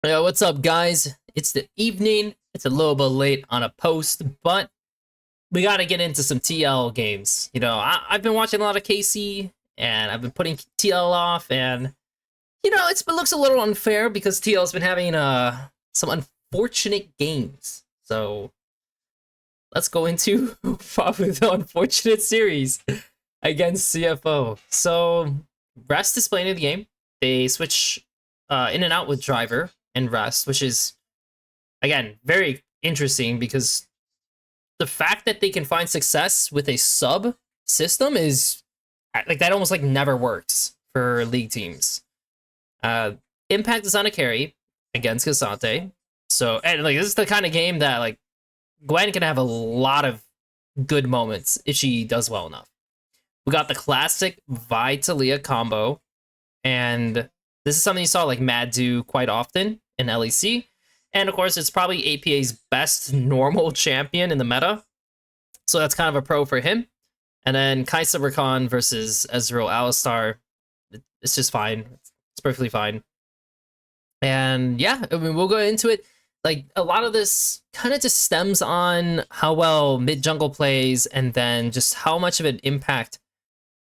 Yo, what's up, guys? It's the evening. It's a little bit late on a post, but we gotta get into some TL games. I've been watching a lot of KC, and I've been putting TL off, and it looks a little unfair because TL's been having some unfortunate games. So let's go into probably the unfortunate series against CFO. So Rest is playing in the game. They switch in and out with Driver and Rest, which is, again, very interesting because the fact that they can find success with a sub system is like that almost like never works for league teams. Impact is on a carry against Cassante. So, and like this is the kind of game that like Gwen can have a lot of good moments if she does well enough. We got the classic Vi to Leah combo, and this is something you saw like Mad do quite often in LEC. And of course, it's probably APA's best normal champion in the meta. So that's kind of a pro for him. And then Kaisa Rakan versus Ezreal Alistar. It's just fine. It's perfectly fine. And yeah, I mean, we'll go into it. Like, a lot of this kind of just stems on how well mid jungle plays, and then just how much of an impact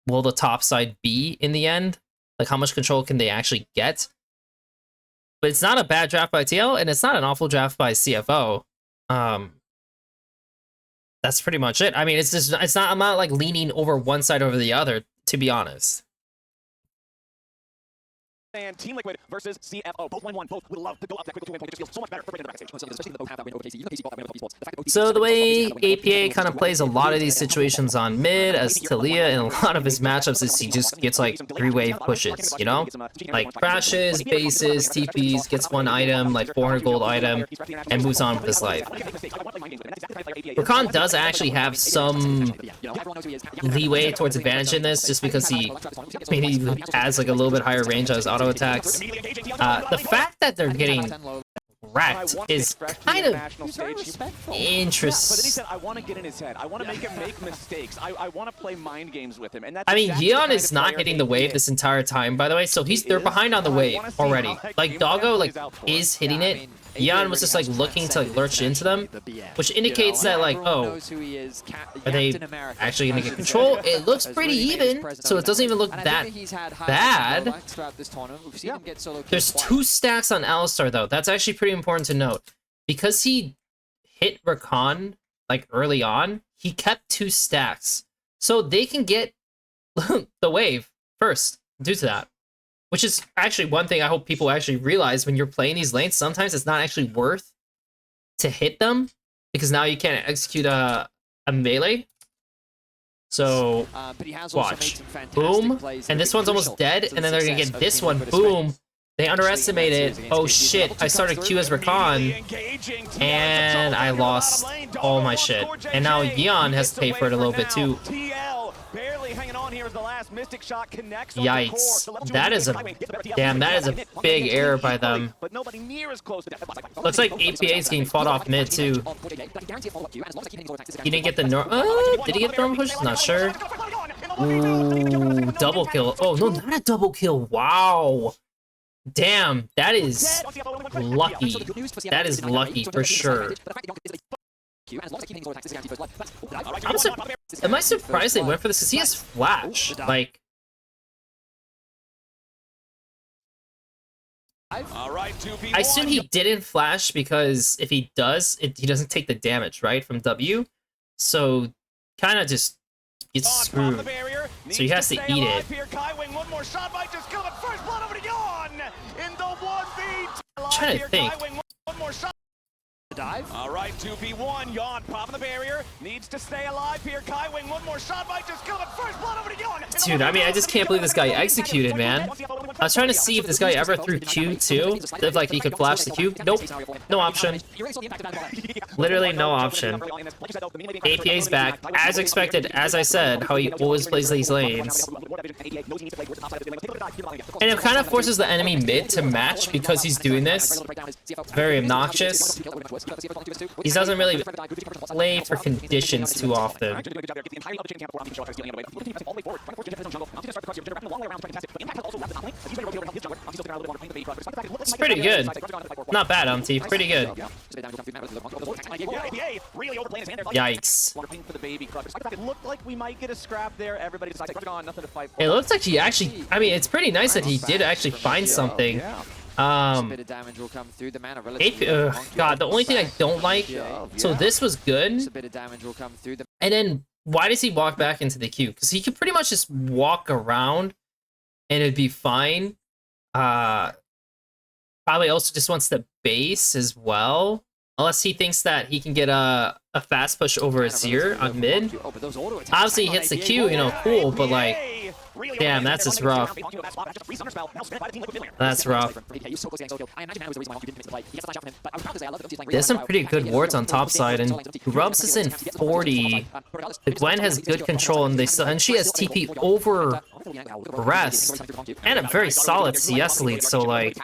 will the top side be in the end. Like, how much control can they actually get? But it's not a bad draft by TL, and it's not an awful draft by CFO. That's pretty much it. I mean, I'm not like leaning over one side over the other, to be honest. And Team Liquid versus CFO. Both 1-1. Both would love to go up that quickly to win point. It just feels so much better for the backstage. Especially the both have that win over KC. Even KC bought that win over KC. So the way APA kind of plays a lot of these situations on mid as Talia in a lot of his matchups is he just gets like 3-wave pushes, you know? Like crashes, bases, TPs, gets one item, like 400 gold item, and moves on with his life. Rakan does actually have some leeway towards advantage in this just because he has like a little bit higher range on his auto attacks. The fact that they're getting wrecked is kind of interesting. I want to get in his head. I want to make him make mistakes. I want to play mind games with him. And that's I mean, Yeon is not hitting the wave this entire time, by the way. So they're behind on the wave already. Like Doggo like is hitting it. Yeon was just like looking to like lurch into them, which indicates that like, oh, are they actually gonna get control? It looks pretty even, so it doesn't even look that bad. There's 2 stacks on Alistar though. That's actually pretty important to note. Because he hit Rakan like early on, he kept 2 stacks. So they can get the wave first due to that. Which is actually one thing I hope people actually realize when you're playing these lanes. Sometimes it's not actually worth to hit them because now you can't execute a melee. So watch. Boom. And this one's almost dead. And then they're going to get this one. Boom. They underestimate it. Oh shit. I started Q as Rakan. And I lost all my shit. And now Yeon has to pay for it a little bit too. Yikes. That is a big error by them. Looks like APA's getting fought off mid too. He didn't get the did he get the normal push? Not sure. Ooh, double kill. Oh no, not a double kill. Wow. Damn, that is lucky. That is lucky for sure. Am I surprised they went for this? Because he has flash. Like, I assume he didn't flash because if he does, he doesn't take the damage, right, from W. So, kind of just gets screwed. So he has to eat it. I'm trying to think. Dive. All right, 2v1. Yawn popping the barrier. Needs to stay alive here. Kaiwing, one more shot might just kill him. First blood over to Yawn. Dude, I mean, I just can't believe this guy executed, man. I was trying to see if this guy ever threw Q too. If like he could flash the Q. Nope. No option. Literally no option. APA's back. As expected, as I said, how he always plays these lanes. And it kind of forces the enemy mid to match because he's doing this. It's very obnoxious. He doesn't really play for conditions too often. It's pretty good. Not bad, Umti. Pretty good. Yikes. It looked like we might get a scrap there. Everybody decides nothing to fight for. It looks like he actually, I mean, it's pretty nice that he did actually find something. God, the only thing I don't like, so this was good, and then why does he walk back into the queue? Because he could pretty much just walk around and it'd be fine. Probably also just wants the base as well, unless he thinks that he can get a fast push over a Seer on mid. Obviously he hits the queue, you know, cool, but like, damn, that's just rough. That's rough. There's some pretty good wards on top side, and Grubs is in 40. The Gwen has good control, and she has TP over Rest, and a very solid CS lead, so like,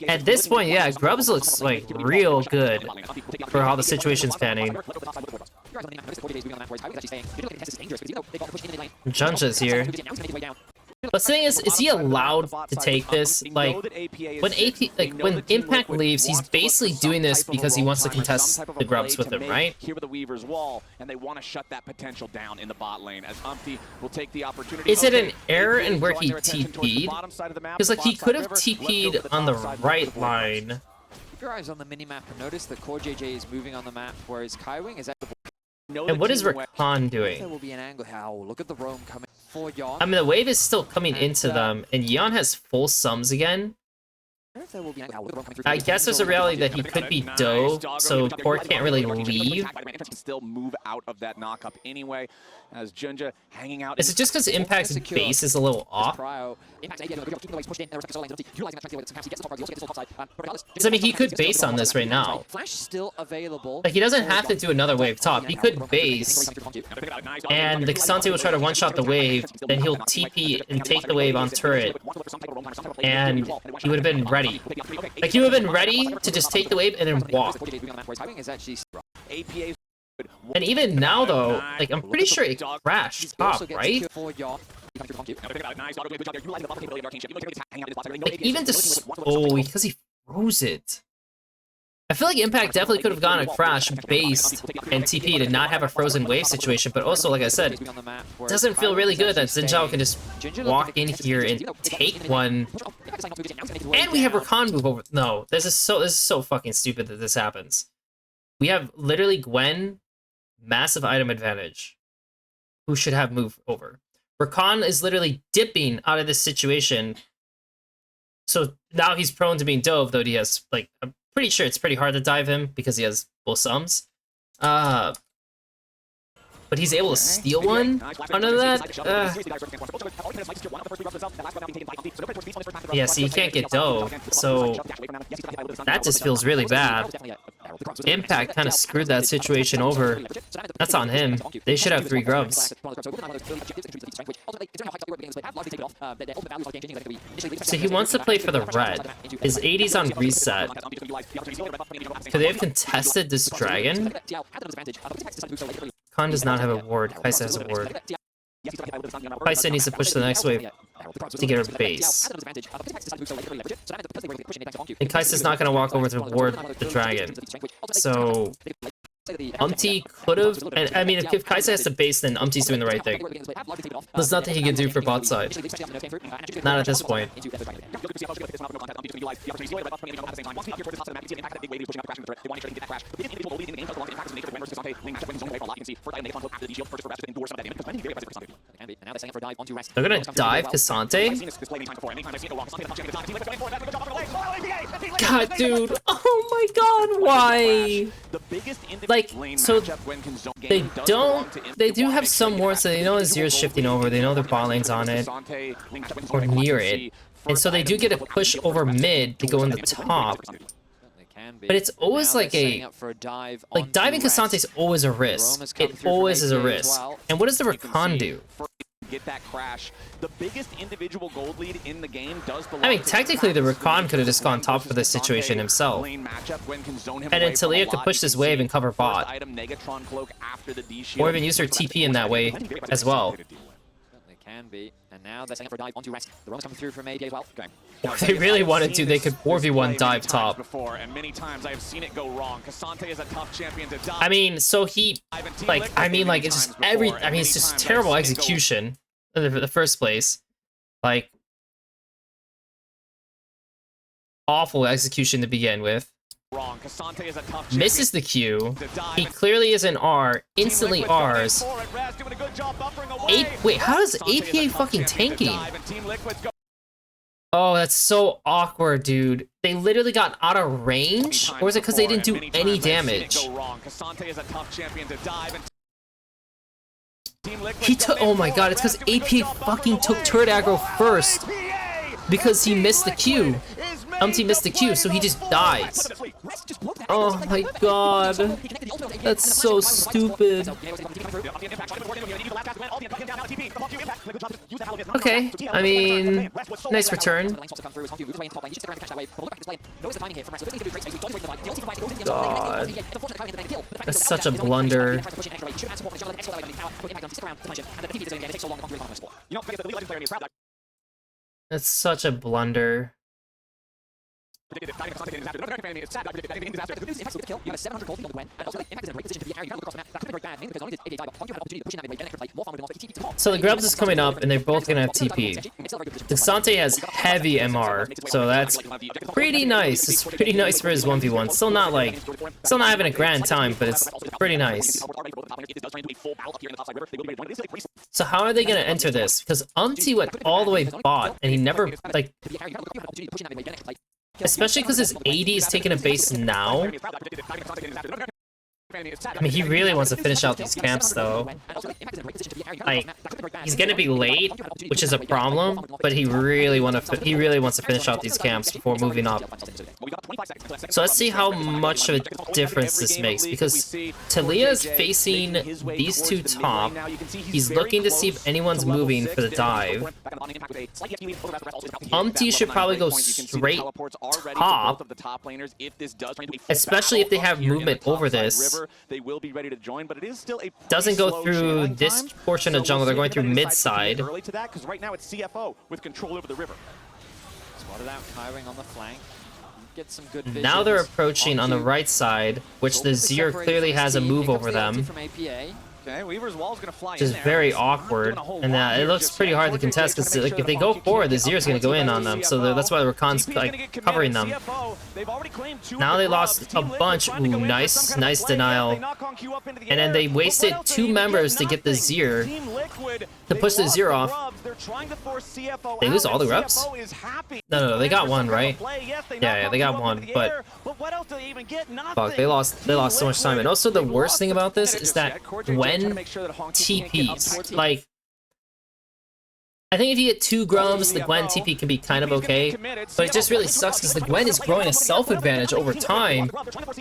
at this point, yeah, Grubs looks like real good for how the situation's panning. Junja's here. But the thing is he allowed to take this? Like, when Impact leaves, he's basically doing this because he wants to contest the Grubs with him, right? Here with the Weaver's wall, and they want to shut that potential down in the bot lane as Umpty will take the opportunity. Is it an error in where he TP'd? Because like he could have TP'd on the right line. Keep your eyes on the minimap and notice that Core JJ is moving on the map, whereas Kaiwing is at the. And what is Rakan doing? There will be an angle. How? Look at the roam coming for Yon. I mean, the wave is still coming into them, and Yon has full sums again. I guess there's a reality that he could be dove, so Core can't really leave. Still move out of that knock up anyway, as Junja hanging out. Is it just because Impact's base is a little off? Because I mean, he could base on this right now. Flash still available. Like, he doesn't have to do another wave top. He could base, and the K'Sante will try to one-shot the wave, then he'll TP and take the wave on turret, and he would have been ready. Like, he would have been ready to just take the wave and then walk. And even now, though, like, I'm pretty sure it crashed top, right? Like, even just... Oh, because he froze it. I feel like Impact definitely could have gone a crash based and TP to not have a frozen wave situation, but also, like I said, it doesn't feel really good that Xin Zhao can just walk in here and take one. And we have Rakan move over. No, this is so fucking stupid that this happens. We have literally Gwen, massive item advantage, who should have moved over. Rakan is literally dipping out of this situation. So now he's prone to being dove, though he has, like, pretty sure it's pretty hard to dive him because he has full sums. But he's able to steal one under that. Yeah, see, you can't get dove, so that just feels really bad. Impact kind of screwed that situation over. That's on him. They should have 3 grubs. So he wants to play for the red. His 80's on reset. Could they have contested this dragon? Khan does not have a ward. Kaisa has a ward. Kaisa needs to push the next wave to get her base. And Kaisa's not going to walk over to ward the dragon. So Umpty could have, and I mean, if Kaisa has to base, then Umpty's doing the right thing. There's nothing he can do for bot side. Not at this point. They're gonna dive K'Sante? God, dude. Oh my god, why? Like, so they do have some wards, so they know Azir's shifting over, they know their bot lane's on it, or near it, and so they do get a push over mid to go in the top. But it's always like a, like, diving K'Sante is always a risk. It always is a risk. And what does the Rakan do? get that crash. The biggest individual gold lead in the game does belong. I mean, technically, the Rakan could have just gone top for this situation himself. And then Talia could push this wave and cover bot. Or even use her TP in that way as well. Certainly can be. And now they're setting up for a dive onto rest. The roam's coming through from APA as well. Okay. If they really wanted to, they could 4v1 dive top. And many times I have seen it go wrong. Cassante is a tough champion to dive. I mean, so he, like, it's just it's just terrible execution in the first place. Like, awful execution to begin with. Misses the Q. He clearly is an R. Instantly Rs. Wait, how does APA fucking tanking? Oh, that's so awkward, dude. They literally got out of range? Or is it because they didn't do any damage? He took. Oh my god, it's because APA fucking took turret aggro first. Because he missed the Q. Missed the Q, so he just dies. Oh my god. That's so stupid. Okay, I mean, nice return. God. That's such a blunder. That's such a blunder. So the Grubs is coming up, and they're both gonna have TP. Cassante has heavy MR, so that's pretty nice. It's pretty nice for his 1v1. Still not having a grand time, but it's pretty nice. So how are they gonna enter this? Because Umti went all the way bot, and he never, like... Especially because his AD is taking a base now. I mean, he really wants to finish out these camps, though. Like, he's gonna be late, which is a problem, but he really wants to finish out these camps before moving up. So let's see how much of a difference this makes, because Talia is facing these two top. He's looking to see if anyone's moving for the dive. Should probably go straight top, especially if they have movement over this. They will be ready to join, but it is still a doesn't go through this portion of jungle. They're going through mid side. Early to that, because right now it's CFO with control over the river. Spotted out Kairing on the flank. Get some good vision. Now they're approaching on the right side, which the Zir clearly has a move over them. Okay, Weaver's wall's gonna fly which is very awkward, and it looks pretty hard to contest because like, if they go forward, the Zir's gonna go in on them, so that's why the Rakan's like covering them. Now they lost a bunch. Ooh, nice denial. And then they wasted 2 members to get the Zir, to push the Zir off. They lose all the reps? No, they got one, right? Yeah, they got one, but fuck, they lost so much time. And also the worst thing about this is that when TPs, like, I think if you get 2 Grums, the Gwen TP can be kind of okay, but it just really sucks because the Gwen is growing a self-advantage over time,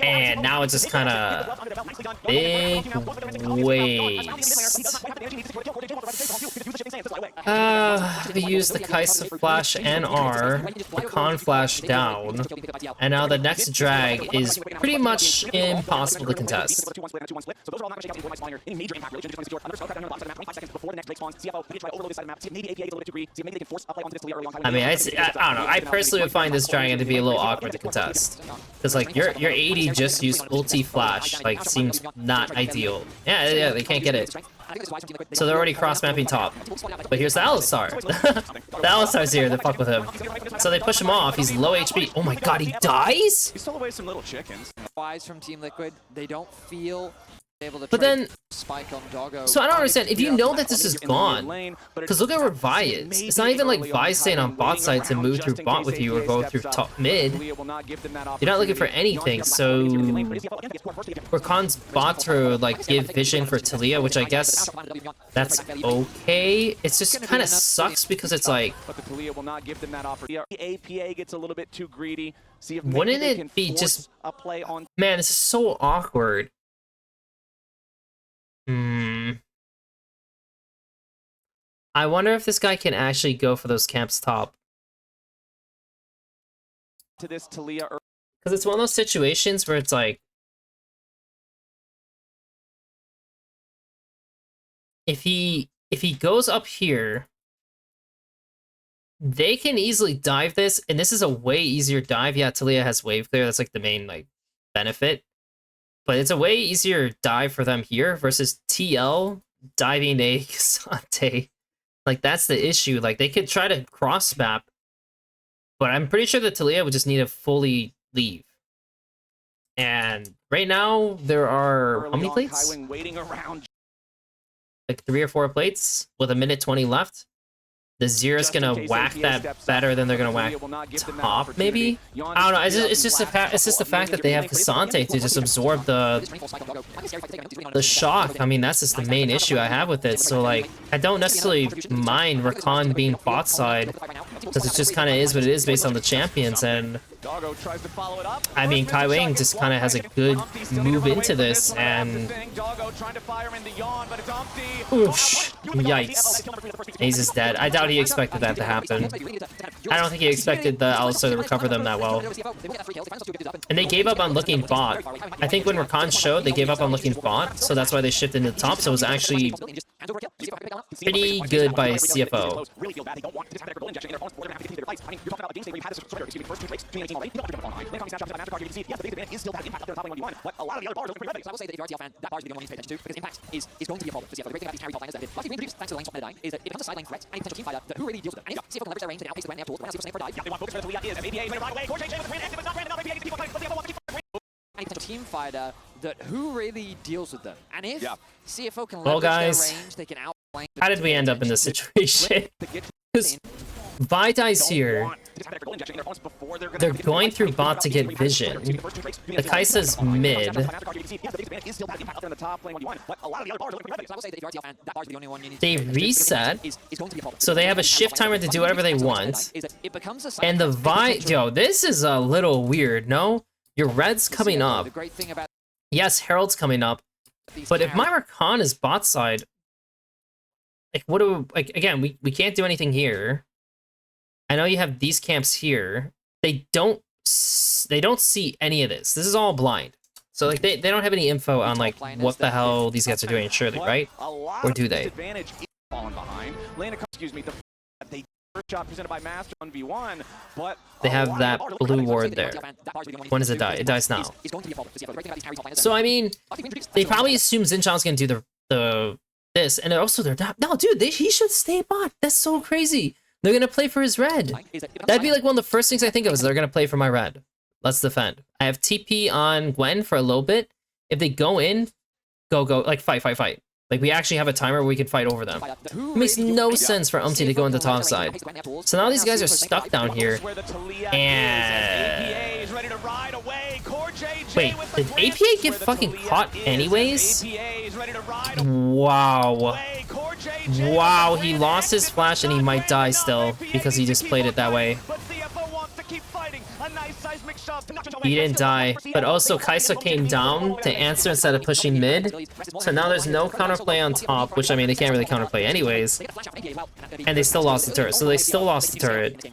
and now it's just kind of big waste. We used the Kaisa Flash and R, the Con Flash down, and now the next drag is pretty much impossible to contest. I mean, I don't know. I personally would find this dragon to be a little awkward to contest, because like your AD just used ulti flash, like seems not ideal. Yeah, they can't get it. So they're already cross-mapping top. But here's the Alistar. The Alistar's here to fuck with him. So they push him off. He's low HP. Oh my god, he dies? He stole away some little chickens. Wise from Team Liquid. They don't feel able to but then, spike on Doggo. so I don't understand, if you know that this is gone, because look at where Vi is. It's not even like Vi staying on bot side to move through bot with you or go through top mid. You're not looking for anything, so Rakan's bot to like give vision for Talia, which I guess that's okay. It's just kind of sucks because it's like, APA gets a little bit too greedy. See if wouldn't it be just a play on. Man, this is so awkward. I wonder if this guy can actually go for those camps top. To this Talia. Because it's one of those situations where it's like, if he goes up here, they can easily dive this, and this is a way easier dive. Yeah, Talia has wave clear. That's like the main like benefit. But it's a way easier dive for them here versus TL diving a Kasante. Like, that's the issue. Like, they could try to cross map, but I'm pretty sure that Talia would just need to fully leave. And right now, there are how many plates? Like 3 or 4 plates with a minute 20 left. The Zera's gonna whack that better than they're gonna whack top, maybe? I don't know. It's just the fact that they have Kasante to just absorb the shock. I mean, that's just the main issue I have with it. So, like, I don't necessarily mind Rakan being bot side, because it just kind of is what it is based on the champions. And I mean, Kai Wing just kind of has a good move into this, and oof, yikes. He's just dead. I doubt he expected that to happen. I don't think he expected the Alistar to recover them that well. And they gave up on looking bot. I think when Rakan showed, they gave up on looking bot, so that's why they shifted into the top, so it was actually pretty good by CFO. Team fighter that who really deals with them, and if CFO can well, leverage guys, their range, they can outflank. How did we end up in this situation? Because Vi dies here. They're going through bot to get vision. The Kai'Sa's mid. They reset, so they have a shift timer to do whatever they want. And the Vi, yo, this is a little weird, no? Your red's coming up. Yes, Herald's coming up. But if my Rakan is bot side, like, what do we, like, again, we can't do anything here. I know you have these camps here. They don't see any of this. This is all blind. So, like, they don't have any info on, like, what the hell these guys are doing, surely, right? Or do they? They have that blue ward there. When does it die? It dies now. So, I mean, they probably assume Zinchang's gonna do this, and also they're not. No, dude, he should stay bot. That's so crazy. They're gonna play for his red. That'd be like one of the first things I think of is they're gonna play for my red. Let's defend. I have TP on Gwen for a little bit. If they go in, go, like, fight. Like, we actually have a timer where we can fight over them. It makes no sense for Umti to go into top side. So now these guys are stuck down here. And... wait, did APA get fucking caught anyways? Wow. Wow, he lost his flash and he might die still because he just played it that way. He didn't die, but also Kai'Sa came down to answer instead of pushing mid. So now there's no counterplay on top, which, I mean, they can't really counterplay anyways. And they still lost the turret, so they still lost the turret.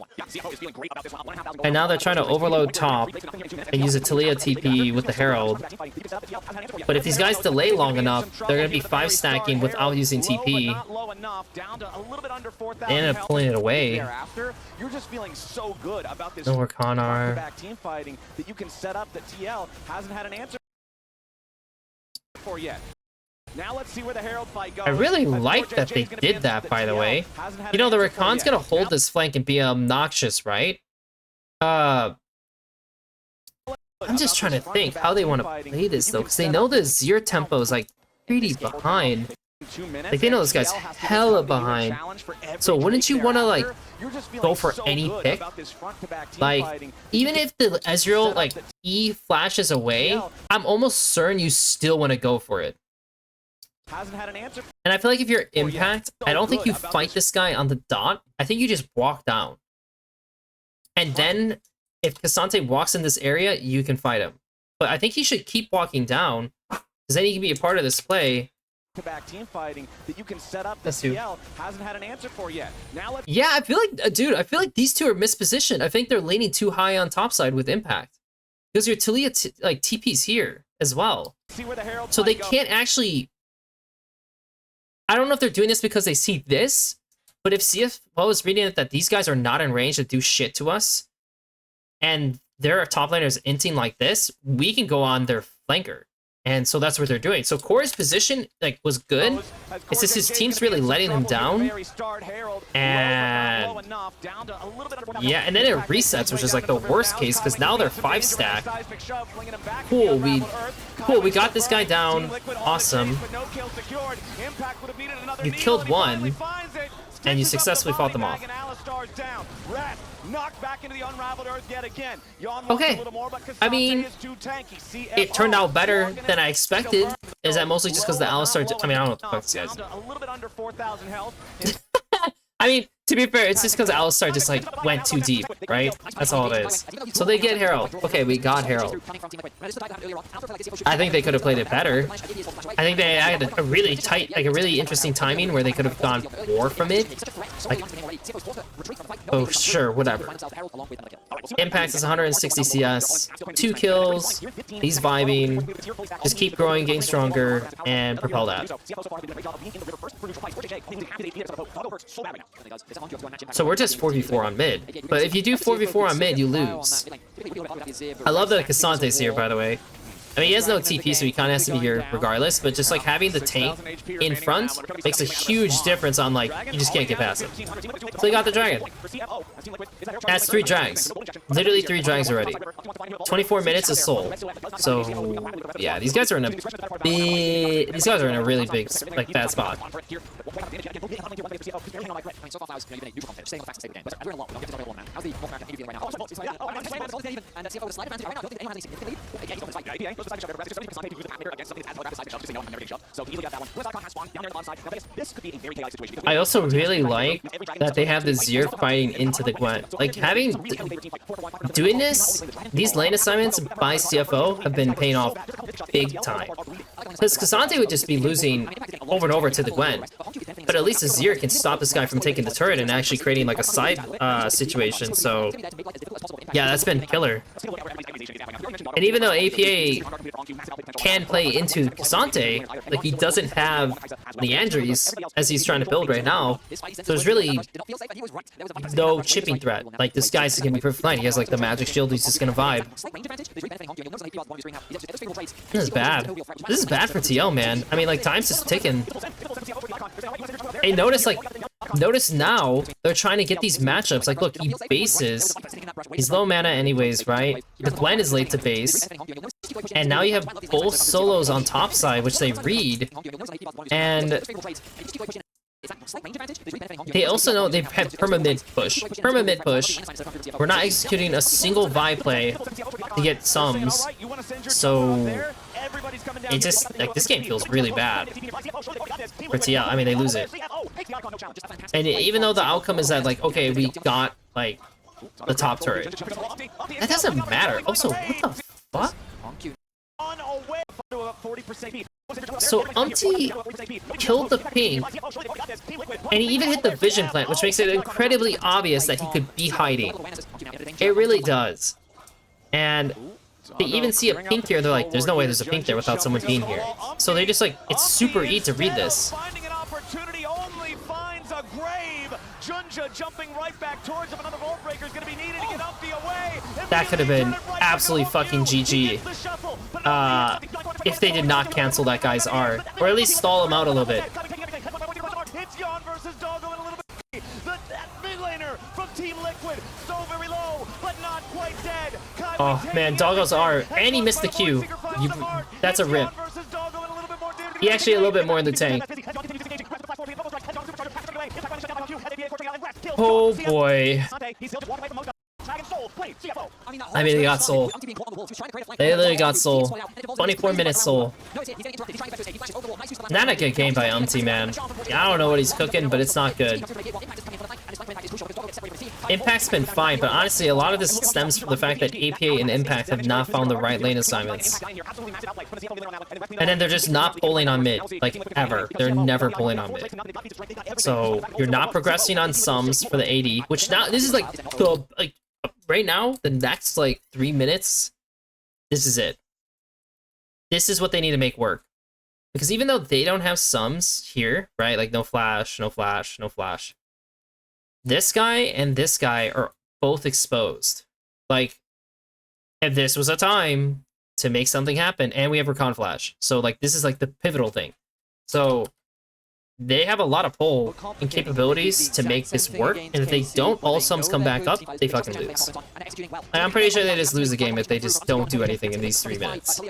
And now they're trying to overload top and use a Talia TP with the Herald. But if these guys delay long enough, they're going to be 5 stacking without using TP. They ended up pulling it away. No Rakan. Team fighting that you can set up that TL hasn't had an answer for yet. Now let's see where the Herald fight goes. I really like that they did that, by the way. You know, the Rakan's gonna hold this flank and be obnoxious, right? I'm just trying to think how they want to play this, though, because they know the Zir tempo is, like, pretty behind. Like, they know this guy's hella behind. So wouldn't you want to, like, go for any pick? Like, even if the Ezreal, like, E flashes away, I'm almost certain you still want to go for it. And I feel like if you're Impact, I don't think you fight this guy on the dot. I think you just walk down. And then, if Kasante walks in this area, you can fight him. But I think he should keep walking down, because then he can be a part of this play. back team fighting that you can set up that That's who. TL hasn't had an answer for yet. Now let's Yeah, I feel like, dude, I feel like these two are mispositioned. I think they're leaning too high on topside with impact. Because your Talia, like, TP's here as well. see where the Herald So they might go. can't actually... I don't know if they're doing this because they see this, but if CFO is reading it that these guys are not in range to do shit to us, and their top laners inting like this, we can go on their flanker. And so that's what they're doing. So Core's position like was good. It's just his team's really letting him down. And yeah, and then it resets, which is like the worst case because now they're 5 stack. Cool, we got this guy down. Awesome. You killed one, and you successfully fought them off. Okay, I mean, it turned out better than I expected. Is that mostly just because the Alistar? I mean, I don't know what the fuck this guy's. I mean, to be fair, it's just because Alistar just like went too deep, right? That's all it is. So they get Herald. Okay, we got Herald. I think they could have played it better. I think they had a really tight, like a really interesting timing where they could have gone more from it. Like, oh sure, whatever. Impact is 160 CS, 2 kills. He's vibing. Just keep growing, getting stronger, and propel that. So we're just 4v4 on mid. But if you do 4v4 on mid, you lose. I love that Casante's here, by the way. I mean, he has no TP, so he kind of has to be here regardless, but just like having the tank in front makes a huge difference on like, you just can't get past him. So he got the dragon. That's 3 drags. Literally 3 drags already. 24 minutes of soul. So yeah, these guys are in a really big, like, bad spot. I also really like that they have the Zir fighting into the Gwen. Like, doing this, these lane assignments by CFO have been paying off big time. Because Cassante would just be losing over and over to the Gwen. But at least Azir can stop this guy from taking the turret and actually creating like a side situation. So yeah, that's been killer. And even though APA can play into Cassante, like he doesn't have Leandries as he's trying to build right now. So there's really no chipping threat. Like this guy's gonna be perfect fine. He has like the magic shield, he's just gonna vibe. This is bad. This is bad for TL, man. I mean, like, time's just ticking. Hey, notice now, they're trying to get these matchups. Like, look, he bases. He's low mana anyways, right? The Gwen is late to base. And now you have both solos on top side, which they read. And they also know they've had perma-mid push. Perma-mid push. We're not executing a single Vi play to get sums. So it just, like, this game feels really bad for TL. I mean, they lose it. And even though the outcome is that, like, okay, we got, like, the top turret. That doesn't matter. Also, what the fuck? So Umpty killed the ping, and he even hit the vision plant, which makes it incredibly obvious that he could be hiding. It really does. And they even see a pink here, they're like, there's no way there's a pink there without someone being here. So they just like, it's super easy to read this. That could have been absolutely fucking GG if they did not cancel that guy's R, or at least stall him out a little bit. Oh man, Doggo's R, and he missed the Q. That's a rip. He actually a little bit more in the tank. Oh boy. I mean, they got soul. They literally got soul. 24 minutes soul. Not a good game by Umpty, man. I don't know what he's cooking, but it's not good. Impact's been fine, but honestly, a lot of this stems from the fact that APA and Impact have not found the right lane assignments. And then they're just not pulling on mid, like, ever. They're never pulling on mid. So, you're not progressing on sums for the AD, which now, this is like, the, like, right now, the next, like, 3 minutes, this is it. This is what they need to make work. Because even though they don't have sums here, right, like, no flash, no flash, no flash, this guy and this guy are both exposed. Like, if this was a time to make something happen, and we have Recon Flash. So, like, this is, like, the pivotal thing. So, they have a lot of pull and capabilities to make this work, and if they don't, all sums come back up, they fucking lose. And I'm pretty sure they just lose the game if they just don't do anything in these 3 minutes.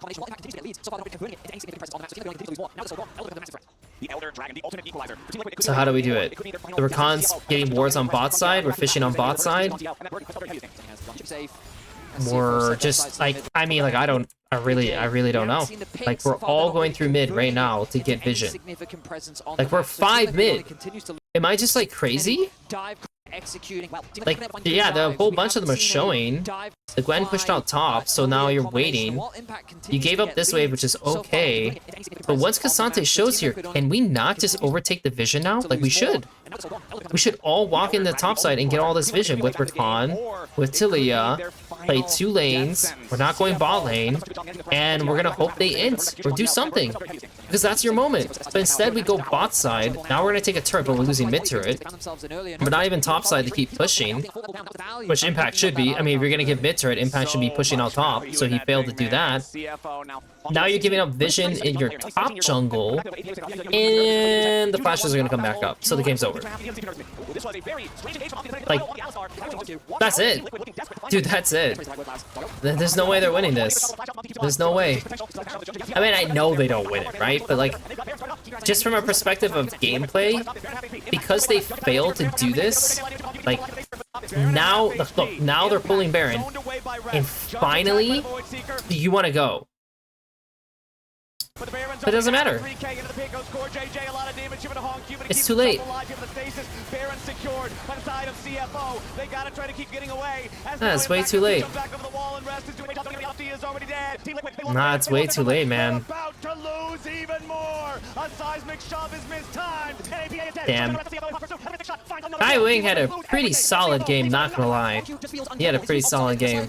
So how do we do it? The Recon's getting wards on bot side, we're fishing on bot side. We're just, like, I mean, like, I really don't know. Like, we're all going through mid right now to get vision. Like, we're 5 mid. Am I just, like, crazy? Like, yeah, the whole bunch of them are showing. The Gwen pushed out top, so now you're waiting. You gave up this wave, which is okay. But once Cassante shows here, can we not just overtake the vision now? Like, we should. We should all walk in the top side and get all this vision with Rakan, with Talia, play 2 lanes, we're not going bot lane, and we're gonna hope they int, or do something. Because that's your moment. But instead we go bot side, now we're gonna take a turret, but we're losing mid turret. We're not even top side to keep pushing, which Impact should be. I mean, if you're gonna give mid turret, Impact should be pushing out top, so he failed to do that. Now you're giving up vision in your top jungle, and the flashes are gonna come back up, so the game's over. Like, that's it. Dude, that's it. There's no way they're winning this. There's no way. I mean, I know they don't win it, right? But, like, just from a perspective of gameplay, because they failed to do this, like, now, look, now they're pulling Baron, and finally, you want to go. It doesn't matter. It's too late. It's way too late. Nah, it's way too late, man. Damn. Kai Wing had a pretty solid game, not gonna lie. He had a pretty solid game.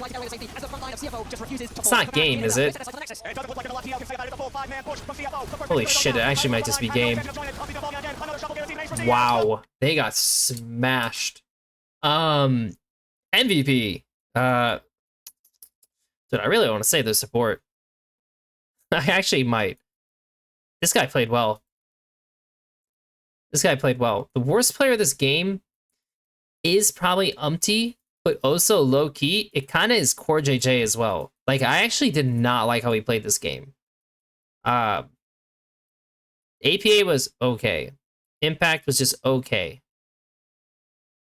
It's not game, is it? Holy shit, it actually might just be game. Wow, they got smashed. MVP. Dude, I really want to say the support. I actually might. This guy played well. This guy played well. The worst player of this game is probably Umpty, but also low-key, it kind of is Core JJ as well. Like, I actually did not like how he played this game. APA was okay. Impact was just okay.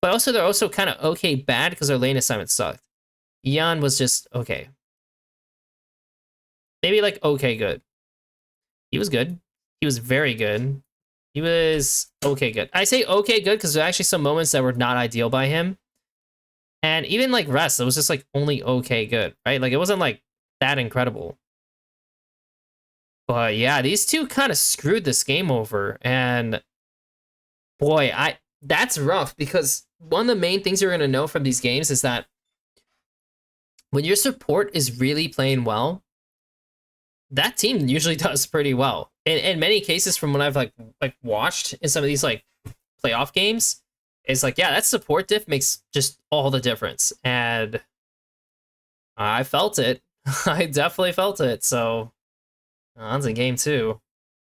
But also, they're also kind of okay bad because their lane assignment sucked. Eon was just okay. Maybe like okay good. He was good. He was very good. He was okay good. I say okay good because there are actually some moments that were not ideal by him. And even like rest, it was just like only okay good, right? Like it wasn't like that incredible. But yeah, these two kind of screwed this game over. And boy, that's rough because one of the main things you're going to know from these games is that when your support is really playing well, that team usually does pretty well. In many cases, from what I've like watched in some of these like playoff games, it's like, yeah, that support diff makes just all the difference. And I felt it. I definitely felt it. So that's in game 2.